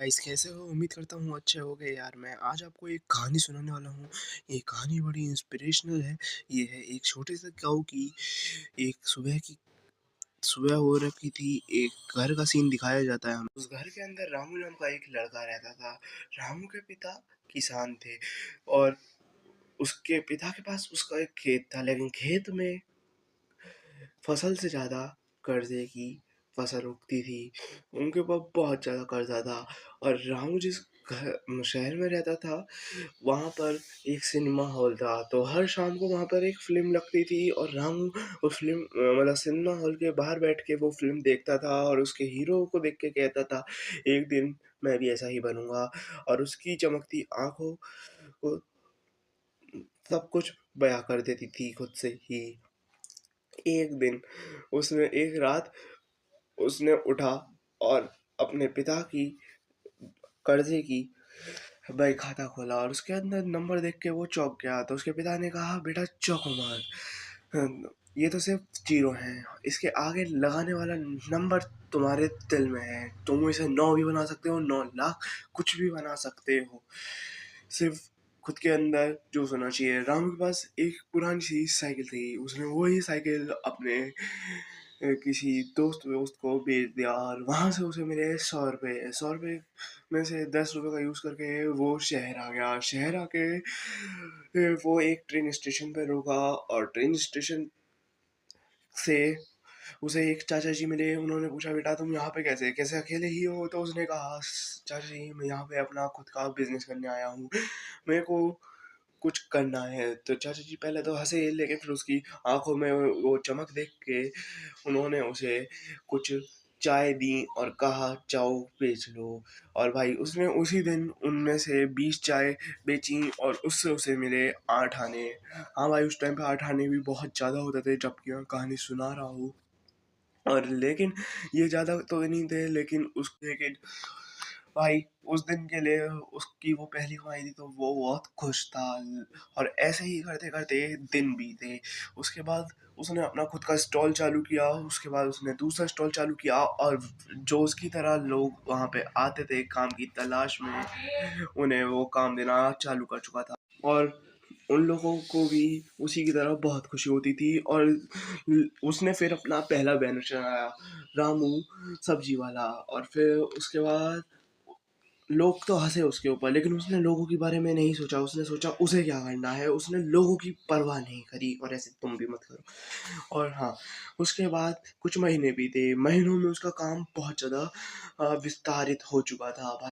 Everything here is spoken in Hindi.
गाइस कैसे हो? उम्मीद करता हूँ अच्छे होगे यार। मैं आज आपको एक कहानी सुनाने वाला हूँ। ये कहानी बड़ी इंस्पिरेशनल है। ये है एक छोटे से गाँव की। एक सुबह हो रखी थी। एक घर का सीन दिखाया जाता है हमें। उस घर के अंदर रामू नाम का एक लड़का रहता था। रामू के पिता किसान थे और उसके पिता के पास उसका एक खेत था, लेकिन खेत में फसल से ज़्यादा कर्ज़े की फसल उगती थी। उनके ऊपर बहुत ज़्यादा कर्ज़ा था और रामू जिस शहर में रहता था, वहाँ पर एक सिनेमा हॉल था। तो हर शाम को वहाँ पर एक फ़िल्म लगती थी और रामू उस फ़िल्म मतलब सिनेमा हॉल के बाहर बैठ के वो फ़िल्म देखता था और उसके हीरो को देख के कहता था, "एक दिन मैं भी ऐसा ही बनूँगा।" और उसकी चमकती आँखों को सब कुछ बयाँ कर देती थी खुद से ही। एक दिन एक रात उसने उठा और अपने पिता की कर्जे की बही खाता खोला और उसके अंदर नंबर देख के वो चौंक गया। तो उसके पिता ने कहा, बेटा चौंको मत, ये तो सिर्फ जीरो हैं, इसके आगे लगाने वाला नंबर तुम्हारे दिल में है। तुम इसे 9 भी बना सकते हो, 9 लाख कुछ भी बना सकते हो। सिर्फ खुद के अंदर जोश होना चाहिए। रामू के पास एक पुरानी सी साइकिल थी। उसने वही साइकिल अपने किसी दोस्त को बेच दिया और वहाँ से उसे मिले 100 रुपए। 100 रुपए में से 10 रुपए का यूज़ करके वो शहर आ गया। शहर आके वो एक ट्रेन स्टेशन पे रुका और ट्रेन स्टेशन से उसे एक चाचा जी मिले। उन्होंने पूछा, बेटा तुम यहाँ पे कैसे कैसे अकेले ही हो? तो उसने कहा, चाचा जी मैं यहाँ पे अपना खुद का बिजनेस करने आया हूँ, मेरे को कुछ करना है। तो चाचा जी पहले तो हंसे, लेकिन फिर उसकी आंखों में वो चमक देख के उन्होंने उसे कुछ चाय दी और कहा, जाओ बेच लो। और भाई उसने उसी दिन उनमें से 20 चाय बेची और उससे उसे मिले 8 आने। हाँ भाई, उस टाइम पे 8 आने भी बहुत ज़्यादा होते थे जबकि मैं कहानी सुना रहा हूँ। और लेकिन ये ज़्यादा तो नहीं थे, लेकिन भाई उस दिन के लिए उसकी वो पहली कमाई थी तो वो बहुत खुश था। और ऐसे ही करते-करते दिन बीते। उसके बाद उसने अपना खुद का स्टॉल चालू किया, उसके बाद उसने दूसरा स्टॉल चालू किया और जो उसकी तरह लोग वहाँ पे आते थे काम की तलाश में, उन्हें वो काम देना चालू कर चुका था। और उन लोगों को भी उसी की तरह बहुत खुशी होती थी और उसने फिर अपना पहला बैनर चढ़ाया, रामू सब्जी वाला। और फिर उसके बाद लोग तो हँसे उसके ऊपर, लेकिन उसने लोगों के बारे में नहीं सोचा। उसने सोचा उसे क्या करना है, उसने लोगों की परवाह नहीं करी और ऐसे तुम भी मत करो। और हाँ, उसके बाद कुछ महीने बीते। महीनों में उसका काम बहुत ज़्यादा विस्तारित हो चुका था।